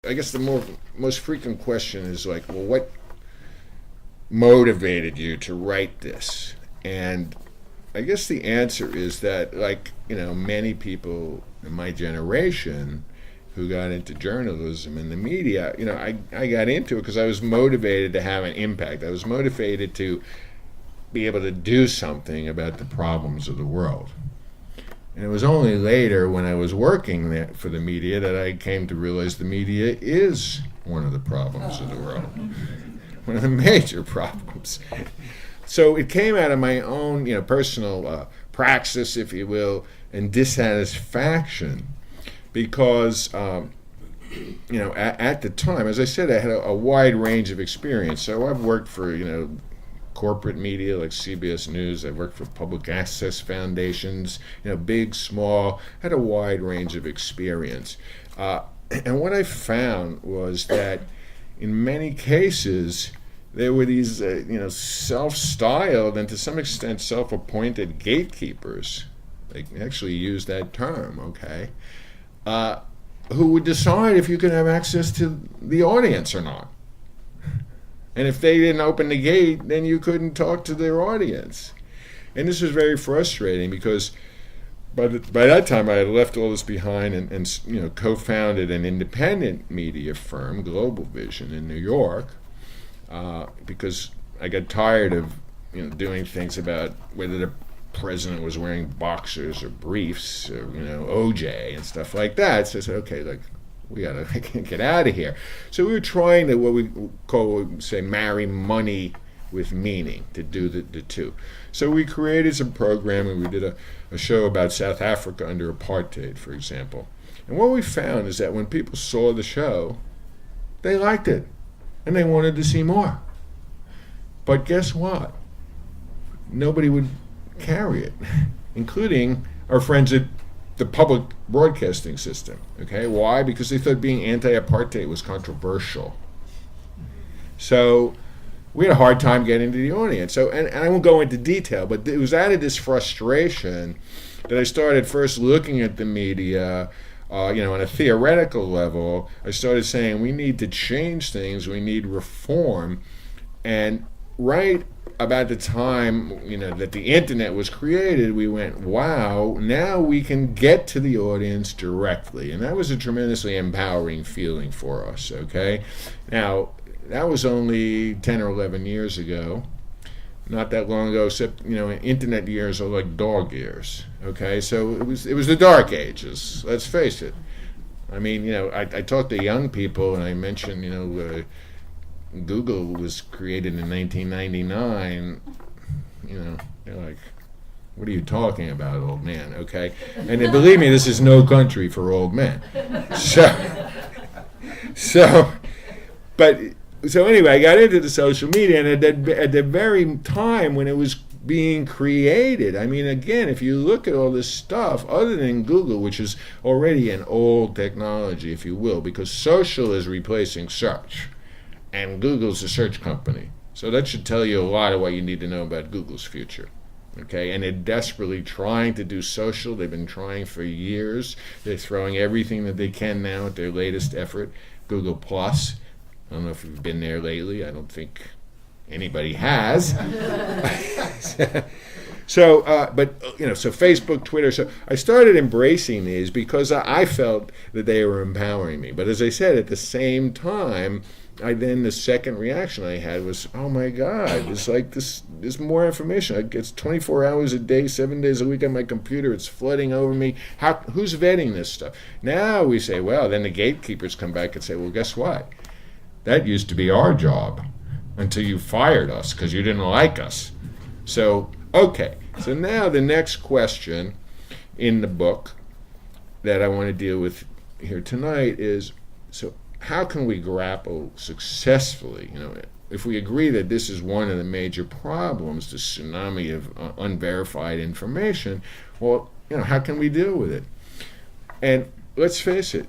I guess the most frequent question is like, well, what motivated you to write this? And I guess the answer is that, like, many people in my generation who got into journalism and the media, I got into it because I was motivated to have an impact. I was motivated to be able to do something about the problems of the world. And it was only later when I was working there for the media that I came to realize the media is one of the problems of the world, one of the major problems. So it came out of my own, personal praxis, if you will, and dissatisfaction, because, at the time, as I said, I had a wide range of experience. So I've worked for, corporate media like CBS News. I've worked for public access foundations, big, small, had a wide range of experience. And what I found was that in many cases, there were these, self-styled and to some extent self-appointed gatekeepers. They actually use that term, okay? Who would decide if you could have access to the audience or not. And if they didn't open the gate, then you couldn't talk to their audience. And this was very frustrating because by that time I had left all this behind and co-founded an independent media firm, Global Vision, in New York, because I got tired of doing things about whether the president was wearing boxers or briefs or OJ and stuff like that. So I said, okay, we gotta get out of here. So we were trying to what we call, say, marry money with meaning, to do the two. So we created some programming. We did a show about South Africa under apartheid, for example. And what we found is that when people saw the show, they liked it and they wanted to see more. But guess what? Nobody would carry it, including our friends at the public broadcasting system. Okay, why? Because they thought being anti-apartheid was controversial. So we had a hard time getting to the audience. So, and I won't go into detail, but it was out of this frustration that I started first looking at the media, on a theoretical level. I started saying we need to change things, we need reform, and right about the time that the internet was created, we went, wow, now we can get to the audience directly. And that was a tremendously empowering feeling for us, okay? Now, that was only 10 or 11 years ago, not that long ago, except, internet years are like dog years, okay? So it was the dark ages, let's face it. I mean, I talk to young people and I mention, Google was created in 1999, they're like, what are you talking about, old man, okay? And believe me, this is no country for old men. So anyway, I got into the social media, and at the very time when it was being created, I mean, again, if you look at all this stuff, other than Google, which is already an old technology, if you will, because social is replacing search. And Google's a search company. So that should tell you a lot of what you need to know about Google's future. Okay, and they're desperately trying to do social. They've been trying for years. They're throwing everything that they can now at their latest effort, Google Plus. I don't know if you've been there lately. I don't think anybody has. So Facebook, Twitter. So I started embracing these because I felt that they were empowering me. But as I said, at the same time, the second reaction I had was, oh my God, it's like there's more information. It's 24 hours a day, 7 days a week on my computer. It's flooding over me. Who's vetting this stuff? Now we say, well, then the gatekeepers come back and say, well, guess what? That used to be our job until you fired us because you didn't like us. So, okay. So now the next question in the book that I want to deal with here tonight is, so how can we grapple successfully, if we agree that this is one of the major problems, the tsunami of unverified information, well, how can we deal with it? And let's face it,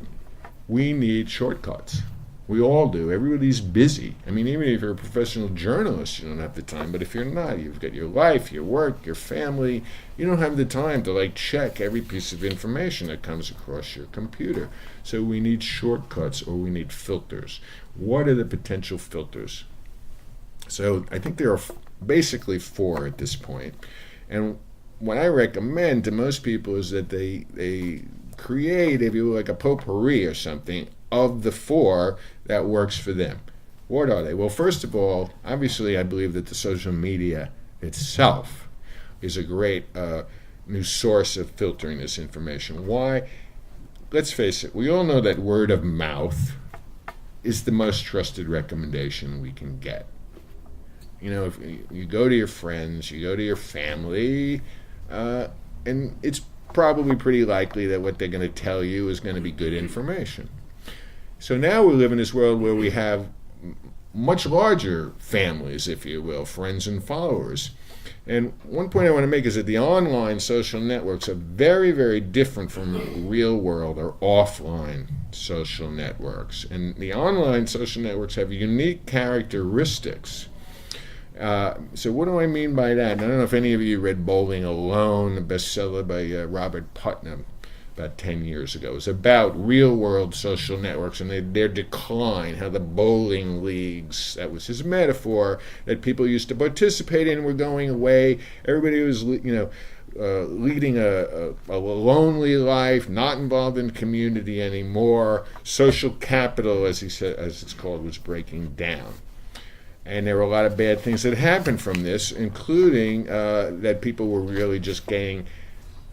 we need shortcuts. We all do. Everybody's busy. I mean, even if you're a professional journalist, you don't have the time. But if you're not, you've got your life, your work, your family. You don't have the time to check every piece of information that comes across your computer. So we need shortcuts, or we need filters. What are the potential filters? So I think there are basically 4 at this point. And what I recommend to most people is that they create, if you will, like a potpourri or something of the 4 that works for them. What are they? Well, first of all, obviously, I believe that the social media itself is a great new source of filtering this information. Why? Let's face it, we all know that word of mouth is the most trusted recommendation we can get. If you go to your friends, you go to your family, and it's probably pretty likely that what they're going to tell you is going to be good information. So now we live in this world where we have much larger families, if you will, friends and followers. And one point I want to make is that the online social networks are very, very different from real world or offline social networks. And the online social networks have unique characteristics. So what do I mean by that? And I don't know if any of you read Bowling Alone, a bestseller by Robert Putnam about 10 years ago. It was about real-world social networks and their decline, how the bowling leagues, that was his metaphor, that people used to participate in were going away. Everybody was, leading a lonely life, not involved in community anymore. Social capital, as he said, as it's called, was breaking down. And there were a lot of bad things that happened from this, including that people were really just getting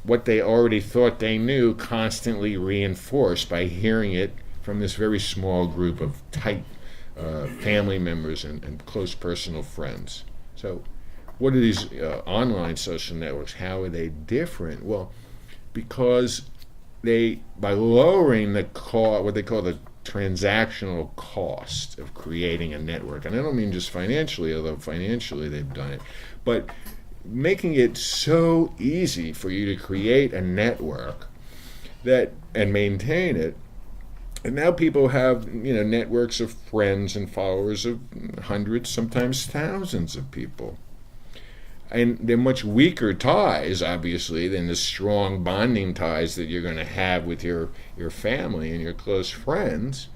what they already thought they knew constantly reinforced by hearing it from this very small group of tight family members and close personal friends. So what are these online social networks? How are they different? Well, because by lowering the what they call the transactional cost of creating a network, and I don't mean just financially, although financially they've done it, but making it so easy for you to create a network and maintain it. And now people have networks of friends and followers of hundreds, sometimes thousands of people. And they're much weaker ties, obviously, than the strong bonding ties that you're going to have with your family and your close friends.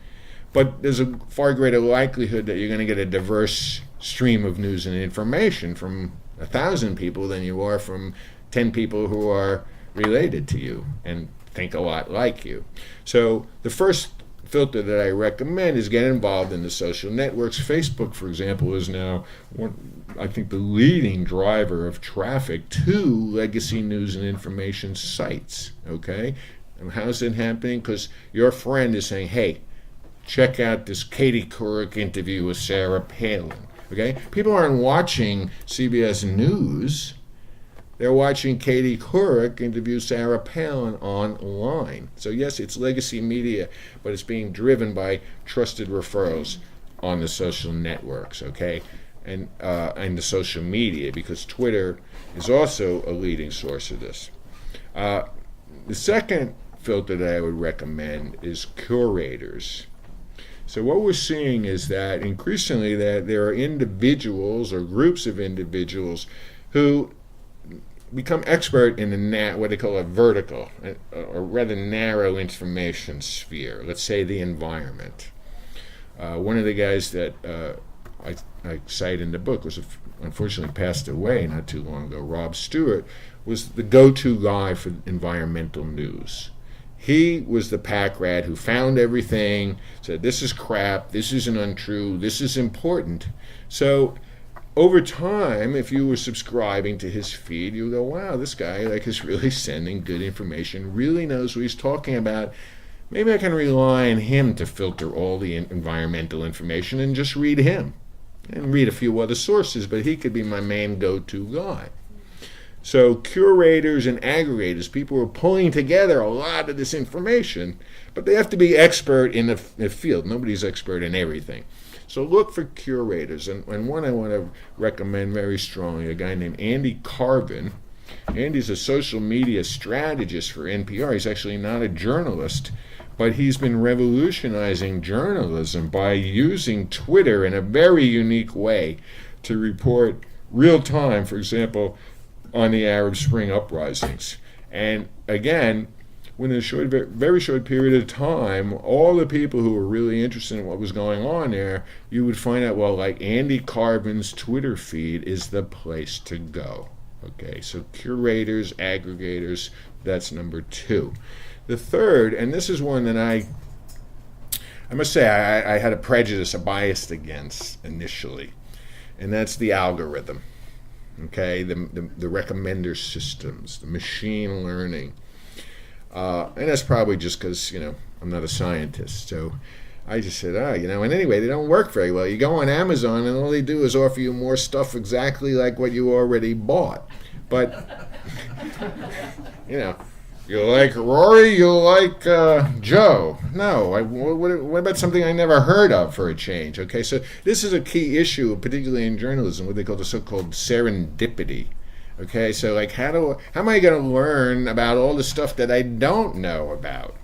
But there's a far greater likelihood that you're going to get a diverse stream of news and information from 1,000 people than you are from 10 people who are related to you and think a lot like you. So the first filter that I recommend is get involved in the social networks. Facebook, for example, is now I think the leading driver of traffic to legacy news and information sites. Okay, and how's it happening? Because your friend is saying, "Hey, check out this Katie Couric interview with Sarah Palin." Okay, people aren't watching CBS News. They're watching Katie Couric interview Sarah Palin online. So yes, it's legacy media, but it's being driven by trusted referrals on the social networks, okay, and the social media, because Twitter is also a leading source of this. The second filter that I would recommend is curators. So what we're seeing is that increasingly that there are individuals or groups of individuals who become expert in what they call a vertical, or rather narrow information sphere. Let's say the environment. One of the guys that I cite in the book was unfortunately passed away not too long ago. Rob Stewart was the go-to guy for environmental news. He was the pack rat who found everything, said this is crap, this isn't untrue, this is important. So over time, if you were subscribing to his feed, you would go, wow, this guy is really sending good information, really knows what he's talking about. Maybe I can rely on him to filter all the environmental information and just read him and read a few other sources, but he could be my main go-to guy. So curators and aggregators, people are pulling together a lot of this information, but they have to be expert in the field. Nobody's expert in everything. So look for curators. And one I want to recommend very strongly, a guy named Andy Carvin. Andy's a social media strategist for NPR. He's actually not a journalist, but he's been revolutionizing journalism by using Twitter in a very unique way to report real time, for example, on the Arab Spring uprisings. And again, within a very short period of time, all the people who were really interested in what was going on there, you would find out, well, like Andy Carbon's Twitter feed is the place to go. Okay, so curators, aggregators, that's number two. The third, and this is one that I must say I had a prejudice, a bias against initially, and that's the algorithm. Okay, the recommender systems, the machine learning. And that's probably just because, I'm not a scientist. So I just said, and anyway, they don't work very well. You go on Amazon and all they do is offer you more stuff exactly like what you already bought. But, you like Rory, you like Joe. No, what about something I never heard of for a change? Okay, so this is a key issue, particularly in journalism, what they call the so-called serendipity. Okay, so like how am I going to learn about all the stuff that I don't know about?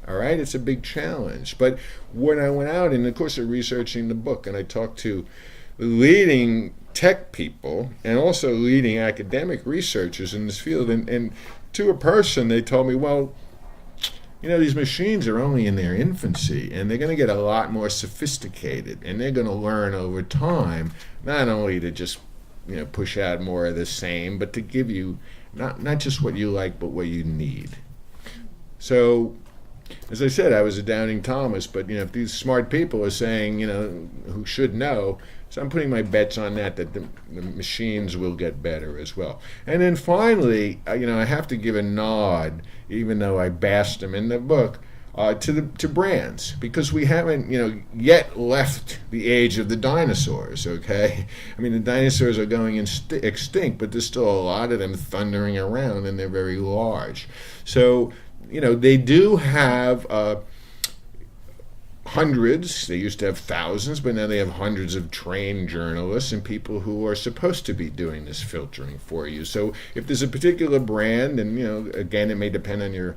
All right, it's a big challenge. But when I went out in the course of researching the book and I talked to leading tech people and also leading academic researchers in this field, and to a person they told me, well, these machines are only in their infancy and they're going to get a lot more sophisticated and they're going to learn over time, not only to just push out more of the same, but to give you not just what you like, but what you need. So, as I said, I was a doubting Thomas, but if these smart people are saying, who should know, so I'm putting my bets on that the machines will get better as well. And then finally, I have to give a nod, even though I bashed them in the book, to brands, because we haven't yet left the age of the dinosaurs. Okay, I mean the dinosaurs are going extinct, but there's still a lot of them thundering around and they're very large. So they do have hundreds. They used to have thousands, but now they have hundreds of trained journalists and people who are supposed to be doing this filtering for you. So if there's a particular brand, and again, it may depend on your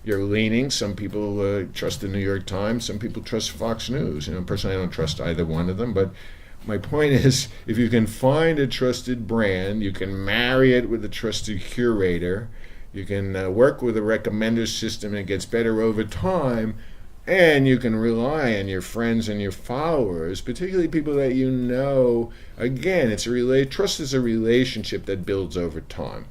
leanings. Some people trust the New York Times. Some people trust Fox News. Personally, I don't trust either one of them. But my point is, if you can find a trusted brand, you can marry it with a trusted curator. You can work with a recommender system, and it gets better over time. And you can rely on your friends and your followers, particularly people that you know. Again, trust is a relationship that builds over time.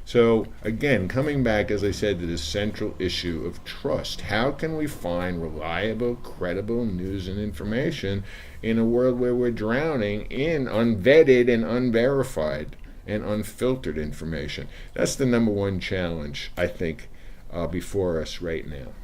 So again, coming back, as I said, to the central issue of trust. How can we find reliable, credible news and information in a world where we're drowning in unvetted and unverified and unfiltered information? That's the number one challenge, I think, before us right now.